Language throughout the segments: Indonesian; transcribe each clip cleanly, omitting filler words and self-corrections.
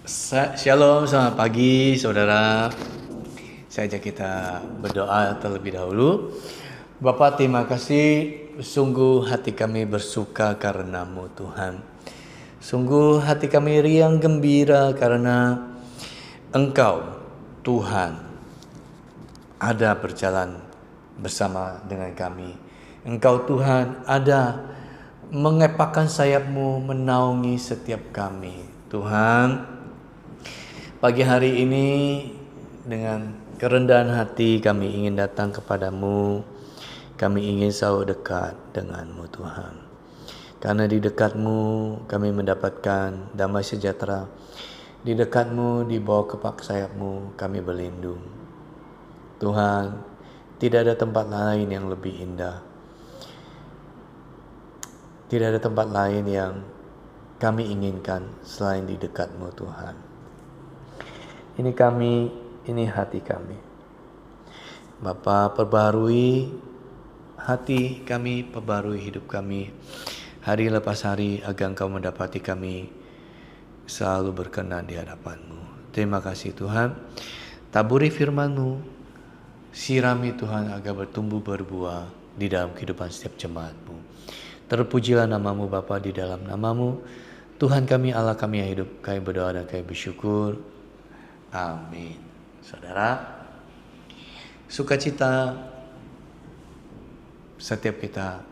Shalom, selamat pagi saudara. Saya ajak kita berdoa terlebih dahulu. Bapa, terima kasih, sungguh hati kami bersuka karena-Mu Tuhan. Sungguh hati kami riang gembira karena Engkau Tuhan ada berjalan bersama dengan kami. Engkau Tuhan ada mengepakkan sayap-Mu menaungi setiap kami. Tuhan, pagi hari ini dengan kerendahan hati kami ingin datang kepadamu. Kami ingin selalu dekat denganmu Tuhan. Karena di dekatmu kami mendapatkan damai sejahtera. Di dekatmu, di bawah kepak sayapmu kami berlindung. Tuhan, tidak ada tempat lain yang lebih indah. Tidak ada tempat lain yang kami inginkan selain di dekatmu Tuhan. Ini kami, ini hati kami. Bapa, perbarui hati kami, perbarui hidup kami, hari lepas hari agar Engkau mendapati kami selalu berkenan di hadapan-Mu. Terima kasih Tuhan. Taburi firman-Mu, sirami Tuhan agar bertumbuh berbuah di dalam kehidupan setiap jemaat-Mu. Terpujilah nama-Mu Bapa, di dalam nama-Mu Tuhan kami, Allah kami yang hidup. Kami berdoa dan kami bersyukur. Amin. Saudara, sukacita setiap kita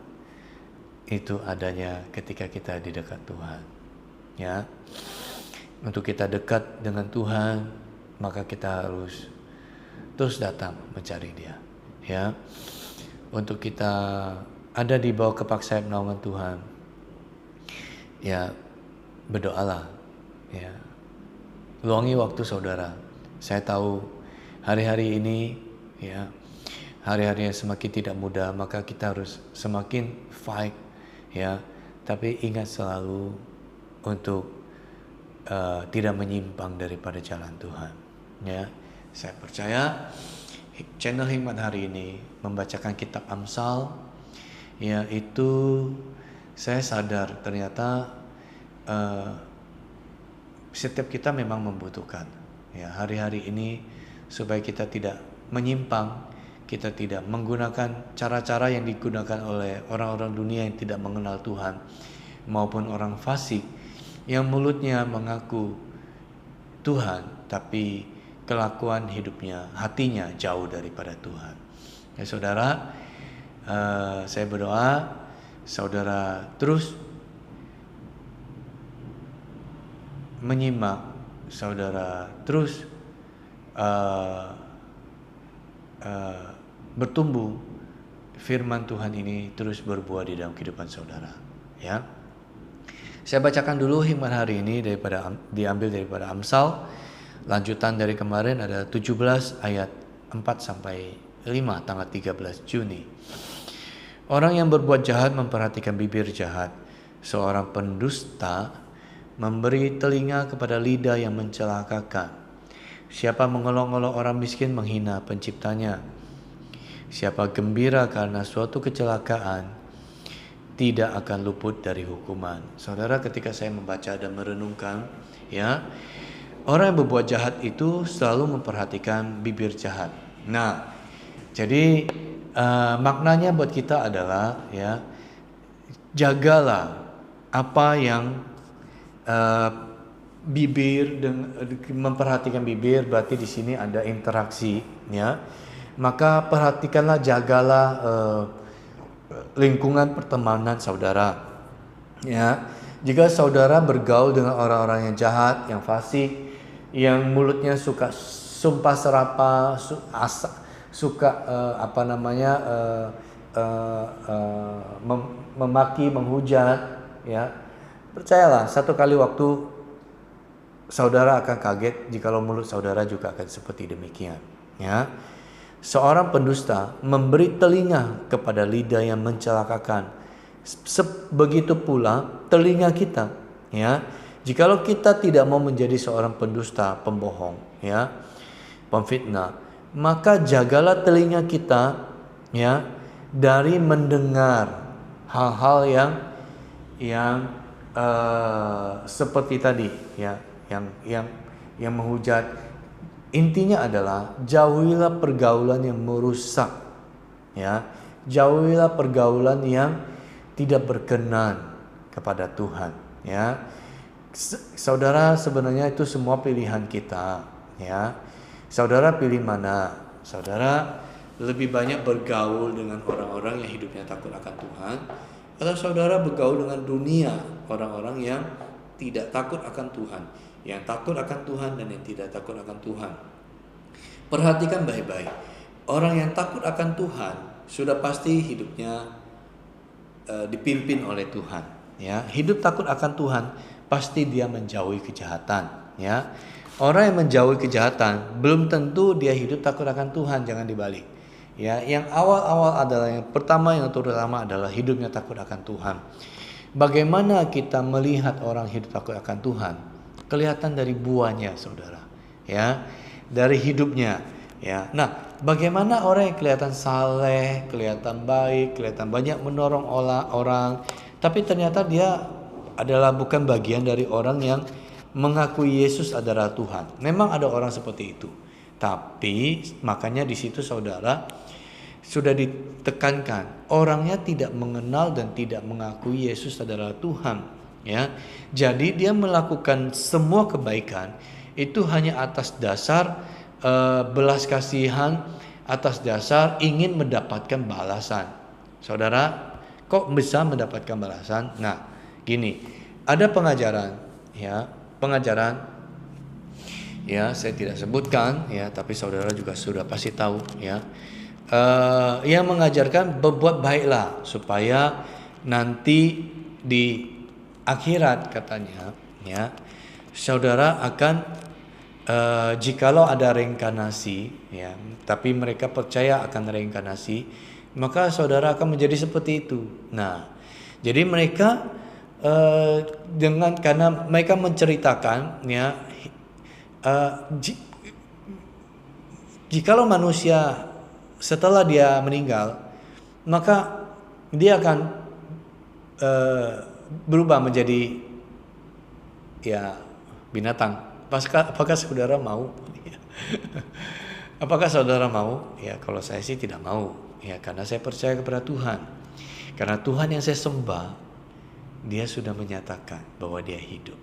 itu adanya ketika kita di dekat Tuhan. Ya, untuk kita dekat dengan Tuhan, maka kita harus terus datang mencari Dia. Ya, untuk kita ada di bawah kepak sayap naungan Tuhan. Ya, berdoalah. Ya, luangi waktu saudara. Saya tahu hari-hari ini, ya, hari-hari yang semakin tidak mudah, maka kita harus semakin fight, ya. Tapi ingat selalu untuk tidak menyimpang daripada jalan Tuhan. Ya, saya percaya channel Hikmat hari ini membacakan kitab Amsal, ya, itu saya sadar ternyata setiap kita memang membutuhkan, ya, hari-hari ini supaya kita tidak menyimpang, kita tidak menggunakan cara-cara yang digunakan oleh orang-orang dunia yang tidak mengenal Tuhan, maupun orang fasik yang mulutnya mengaku Tuhan tapi kelakuan hidupnya, hatinya jauh daripada Tuhan. Ya saudara, saya berdoa saudara terus menyimak, saudara terus bertumbuh, firman Tuhan ini terus berbuah di dalam kehidupan saudara. Ya, saya bacakan dulu hikmat hari ini diambil daripada Amsal. Lanjutan dari kemarin ada 17 ayat 4 sampai 5 tanggal 13 Juni. Orang yang berbuat jahat memperhatikan bibir jahat. Seorang pendusta memberi telinga kepada lidah yang mencelakakan. Siapa mengolok-olok orang miskin menghina penciptanya. Siapa gembira karena suatu kecelakaan tidak akan luput dari hukuman. Saudara, ketika saya membaca dan merenungkan, ya, orang yang berbuat jahat itu selalu memperhatikan bibir jahat. Nah, jadi maknanya buat kita adalah, ya, jagalah apa yang bibir, memperhatikan bibir berarti di sini ada interaksi, ya. Maka perhatikanlah, jagalah lingkungan pertemanan saudara. Ya, jika saudara bergaul dengan orang-orang yang jahat, yang fasik, yang mulutnya suka sumpah serapah, suka memaki, menghujat, ya, percayalah satu kali waktu saudara akan kaget jikalau mulut saudara juga akan seperti demikian. Ya, seorang pendusta memberi telinga kepada lidah yang mencelakakan. Begitu pula telinga kita, ya. Jikalau kita tidak mau menjadi seorang pendusta, pembohong, ya, pemfitnah, maka jagalah telinga kita, ya, dari mendengar hal-hal yang seperti tadi, ya, yang menghujat. Intinya adalah jauhilah pergaulan yang merusak, ya. Jauhilah pergaulan yang tidak berkenan kepada Tuhan, ya. Saudara, sebenarnya itu semua pilihan kita, ya. Saudara pilih mana? Saudara lebih banyak bergaul dengan orang-orang yang hidupnya takut akan Tuhan, atau saudara bergaul dengan dunia, orang-orang yang tidak takut akan Tuhan, yang takut akan Tuhan dan yang tidak takut akan Tuhan. Perhatikan baik-baik. Orang yang takut akan Tuhan sudah pasti hidupnya dipimpin oleh Tuhan, ya. Hidup takut akan Tuhan pasti dia menjauhi kejahatan, ya. Orang yang menjauhi kejahatan belum tentu dia hidup takut akan Tuhan, jangan dibalik. Ya, yang awal-awal adalah yang pertama, yang terutama adalah hidupnya takut akan Tuhan. Bagaimana kita melihat orang hidup takut akan Tuhan? Kelihatan dari buahnya, saudara. Ya, dari hidupnya. Ya, nah, bagaimana orang yang kelihatan saleh, kelihatan baik, kelihatan banyak menolong orang, tapi ternyata dia adalah bukan bagian dari orang yang mengakui Yesus adalah Tuhan. Memang ada orang seperti itu. Tapi makanya di situ saudara sudah ditekankan, orangnya tidak mengenal dan tidak mengakui Yesus adalah Tuhan, ya. Jadi dia melakukan semua kebaikan itu hanya atas dasar belas kasihan, atas dasar ingin mendapatkan balasan. Saudara, kok bisa mendapatkan balasan? Nah, gini, ada pengajaran, ya, ya, saya tidak sebutkan, ya, tapi saudara juga sudah pasti tahu, ya. Yang mengajarkan berbuat baiklah supaya nanti di akhirat katanya, ya, saudara akan jikalau ada reinkarnasi, ya, tapi mereka percaya akan reinkarnasi, maka saudara akan menjadi seperti itu. Nah, jadi mereka karena mereka menceritakan, ya, jikalau manusia setelah dia meninggal, maka dia akan berubah menjadi, ya, binatang. Apakah saudara mau? Apakah saudara mau? Ya, kalau saya sih tidak mau, ya, karena saya percaya kepada Tuhan. Karena Tuhan yang saya sembah, Dia sudah menyatakan bahwa Dia hidup.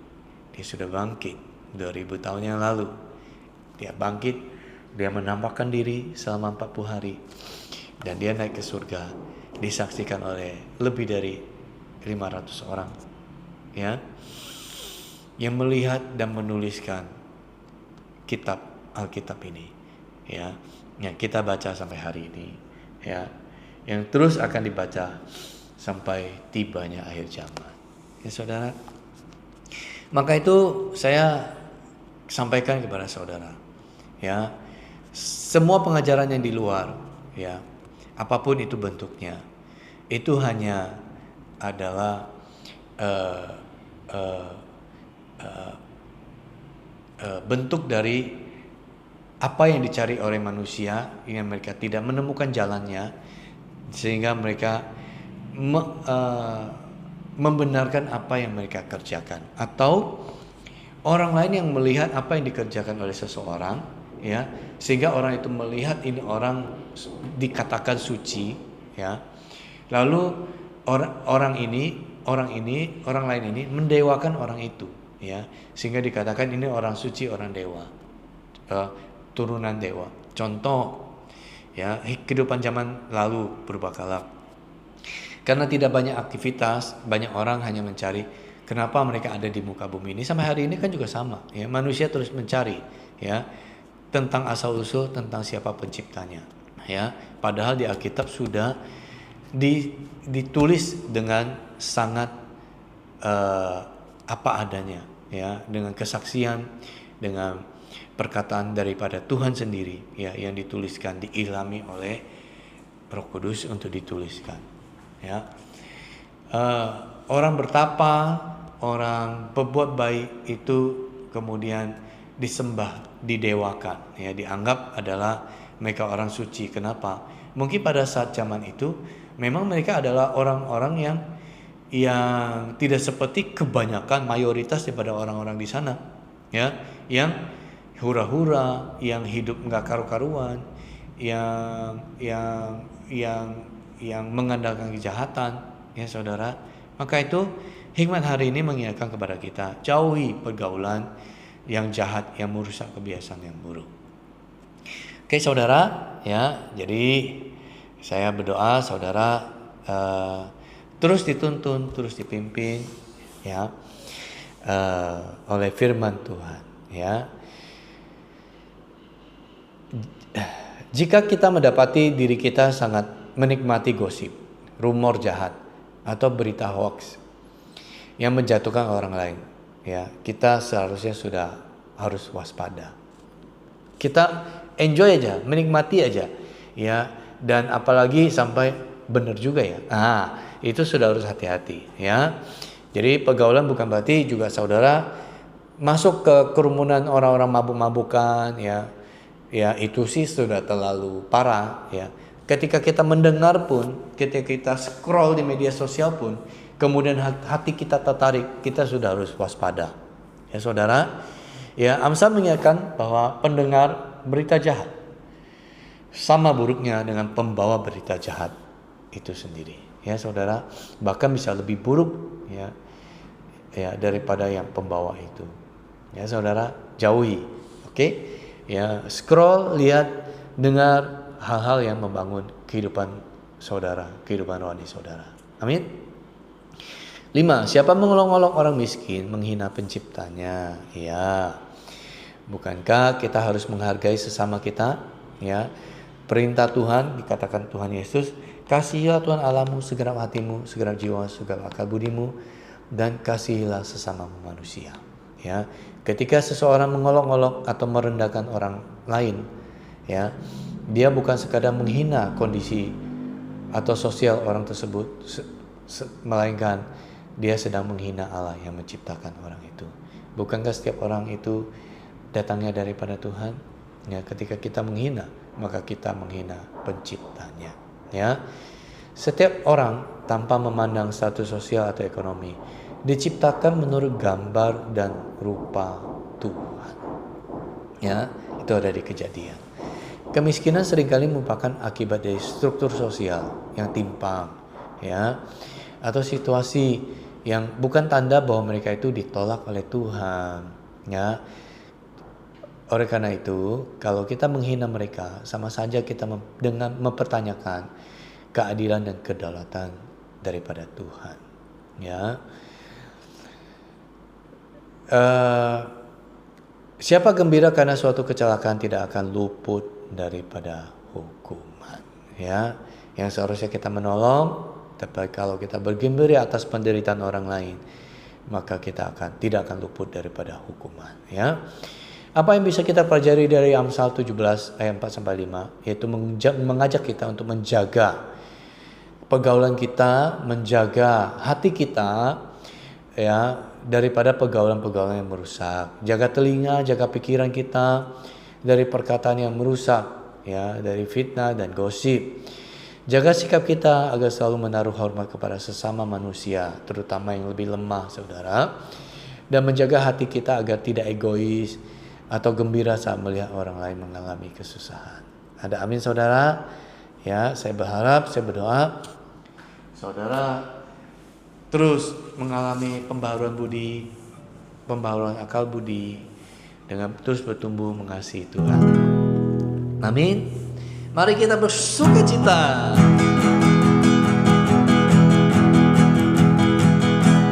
Dia sudah bangkit 2000 tahun yang lalu. Dia bangkit, Dia menampakkan diri selama 40 hari. Dan Dia naik ke surga, disaksikan oleh lebih dari 500 orang, ya, yang melihat dan menuliskan kitab Alkitab ini, ya, yang kita baca sampai hari ini, ya, yang terus akan dibaca sampai tibanya akhir zaman, ya, saudara. Maka itu saya sampaikan kepada saudara, ya, semua pengajaran yang di luar, ya, apapun itu bentuknya, itu hanya adalah bentuk dari apa yang dicari oleh manusia, yang mereka tidak menemukan jalannya, sehingga mereka membenarkan apa yang mereka kerjakan, atau orang lain yang melihat apa yang dikerjakan oleh seseorang, ya, sehingga orang itu melihat ini orang dikatakan suci, ya, lalu orang lain ini mendewakan orang itu, ya, sehingga dikatakan ini orang suci, orang dewa, turunan dewa. Contoh, ya, kehidupan zaman lalu berbakalah. Karena tidak banyak aktivitas, banyak orang hanya mencari kenapa mereka ada di muka bumi ini. Sampai hari ini kan juga sama, ya, manusia terus mencari, ya, tentang asal usul, tentang siapa penciptanya, ya. Padahal di Alkitab sudah ditulis dengan sangat apa adanya, ya, dengan kesaksian, dengan perkataan daripada Tuhan sendiri, ya, yang dituliskan, diilhami oleh Roh Kudus untuk dituliskan, ya. Orang bertapa, orang berbuat baik itu kemudian disembah, didewakan, ya, dianggap adalah mereka orang suci. Kenapa? Mungkin pada saat zaman itu memang mereka adalah orang-orang yang tidak seperti kebanyakan mayoritas daripada orang-orang di sana, ya, yang hura-hura, yang hidup nggak karu-karuan, yang mengandalkan kejahatan, ya saudara. Maka itu hikmat hari ini mengingatkan kepada kita, jauhi pergaulan yang jahat, yang merusak kebiasaan yang buruk. Oke saudara, ya, jadi saya berdoa saudara terus dituntun, terus dipimpin, ya, oleh firman Tuhan, ya. Jika kita mendapati diri kita sangat menikmati gosip, rumor jahat, atau berita hoax yang menjatuhkan orang lain, ya, kita seharusnya sudah harus waspada. Kita enjoy aja, menikmati aja, ya, dan apalagi sampai benar juga ya. Itu sudah harus hati-hati, ya. Jadi pergaulan bukan berarti juga saudara masuk ke kerumunan orang-orang mabuk-mabukan, ya. Ya, itu sih sudah terlalu parah, ya. Ketika kita mendengar pun, ketika kita scroll di media sosial pun, kemudian hati kita tertarik, kita sudah harus waspada. Ya saudara, ya, Amsal mengingatkan bahwa pendengar berita jahat sama buruknya dengan pembawa berita jahat itu sendiri. Ya saudara, bahkan bisa lebih buruk, ya, daripada yang pembawa itu. Ya saudara, jauhi. Oke? Ya, scroll, lihat, dengar hal-hal yang membangun kehidupan saudara, kehidupan rohani saudara. Amin. 5. Siapa mengolok-olok orang miskin, menghina penciptanya. Ya, bukankah kita harus menghargai sesama kita? Ya, perintah Tuhan dikatakan Tuhan Yesus, kasihilah Tuhan Allahmu segenap hatimu, segenap jiwa, segenap akal budimu, dan kasihilah sesama manusia. Ya, ketika seseorang mengolok-olok atau merendahkan orang lain, ya, dia bukan sekadar menghina kondisi atau sosial orang tersebut, melainkan dia sedang menghina Allah yang menciptakan orang itu. Bukankah setiap orang itu datangnya daripada Tuhan? Ya, ketika kita menghina, maka kita menghina penciptanya. Ya, setiap orang tanpa memandang status sosial atau ekonomi diciptakan menurut gambar dan rupa Tuhan. Ya, itu ada di Kejadian. Kemiskinan seringkali merupakan akibat dari struktur sosial yang timpang, ya, atau situasi yang bukan tanda bahwa mereka itu ditolak oleh Tuhan, ya. Oleh karena itu, kalau kita menghina mereka, sama saja kita dengan mempertanyakan keadilan dan kedaulatan daripada Tuhan, ya. Siapa gembira karena suatu kecelakaan tidak akan luput daripada hukuman, ya. Yang seharusnya kita menolong, tapi kalau kita bergembira atas penderitaan orang lain, maka kita tidak akan luput daripada hukuman, ya. Apa yang bisa kita pelajari dari Amsal 17 ayat 4-5, yaitu mengajak kita untuk menjaga pergaulan kita, menjaga hati kita, ya, daripada pergaulan-pergaulan yang merusak. Jaga telinga, jaga pikiran kita dari perkataan yang merusak, ya, dari fitnah dan gosip. Jaga sikap kita agar selalu menaruh hormat kepada sesama manusia, terutama yang lebih lemah, saudara. Dan menjaga hati kita agar tidak egois atau gembira saat melihat orang lain mengalami kesusahan. Ada amin, saudara? Ya, saya berharap, saya berdoa, saudara terus mengalami pembaharuan budi, pembaharuan akal budi, dengan terus bertumbuh mengasihi Tuhan. Amin. Mari kita bersukacita.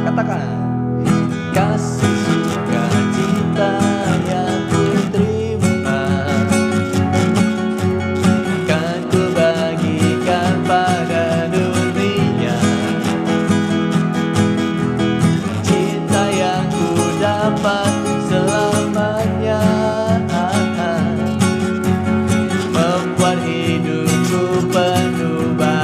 Katakan, kasih sukacita yang kuterima, kan ku bagikan pada dunia. Cinta yang ku dapat selamanya membuat hidupku penuh bahagia.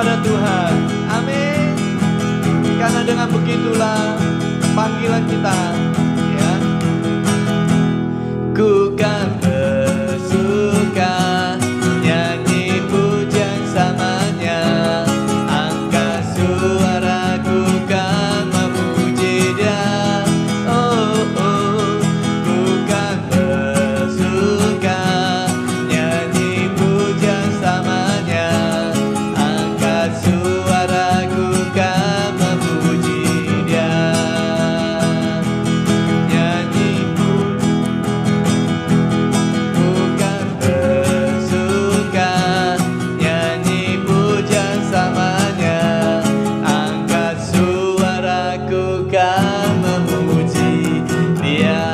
kepada Tuhan. Amin. Karena dengan begitulah panggilan kita, ya. Ku kan bersuka nyanyi pujian samanya, angkat suaraku kan memuji Dia. Oh, oh, ku kan bersuka nyanyi pujian samanya, angkat suaraku kan memuji Dia. Nyanyi bukan bersuka nyanyi pujian samanya, angkat suaraku kan memuji Dia.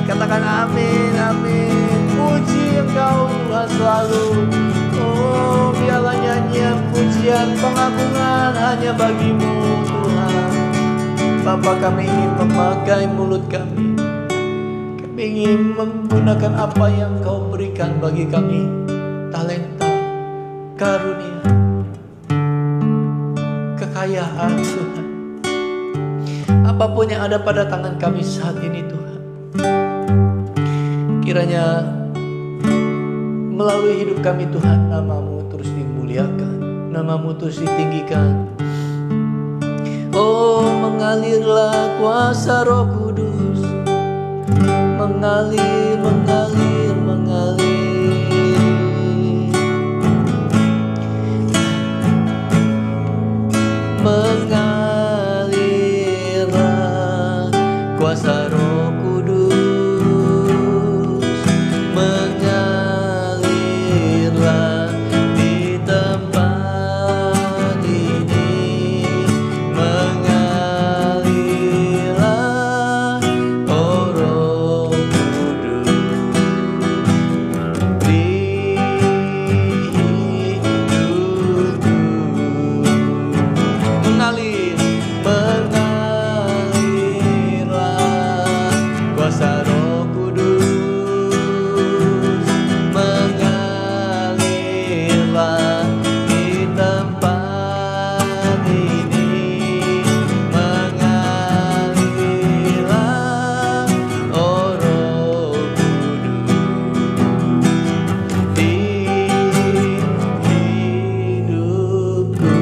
Katakan amin, amin. Puji Engkau Tuhan selalu. Oh, biarlah nyanyian, pujian, pengagungan hanya bagimu Tuhan. Bapa, kami ingin memakai mulut kami. Kami ingin menggunakan apa yang Kau berikan bagi kami. Talenta, karunia, kekayaan Tuhan. Apapun yang ada pada tangan kami saat ini Tuhan, kiranya melalui hidup kami Tuhan, nama-Mu terus dimuliakan, nama-Mu terus ditinggikan. Oh, mengalirlah kuasa Roh Kudus, mengalir, mengalir, mengalir. Mengalirlah kuasa Roh Kudus, mengalirlah di tempat ini, mengalirlah, oh Roh Kudus, di hidupku. Mengalir, mengalirlah kuasa Roh Kudus, mengalirlah di tempat ini, mengalirlah, oh Roh Kudus, di hidupku.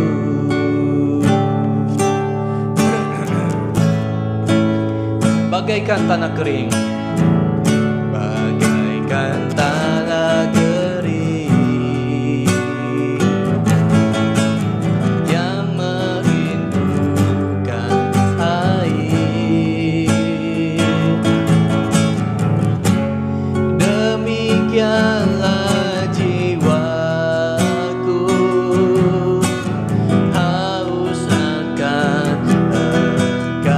Bagaikan tanah kering, bagaikan tanah kering yang merindukan air, demikianlah jiwaku haus akan Engkau.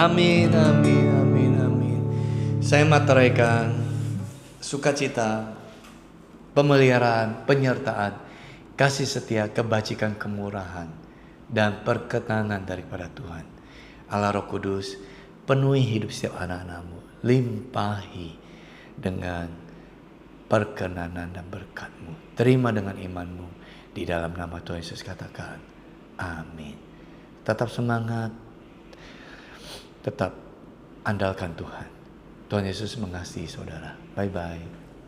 Amin, amin, amin, amin. Saya materaikan sukacita, pemeliharaan, penyertaan, kasih setia, kebajikan, kemurahan, dan perkenanan daripada Tuhan. Allah Roh Kudus, penuhi hidup setiap anak-anak-Mu, limpahi dengan perkenanan dan berkat-Mu. Terima dengan iman-Mu, di dalam nama Tuhan Yesus katakan, amin. Tetap semangat, tetap andalkan Tuhan. Tuhan Yesus mengasihi saudara. Bye-bye.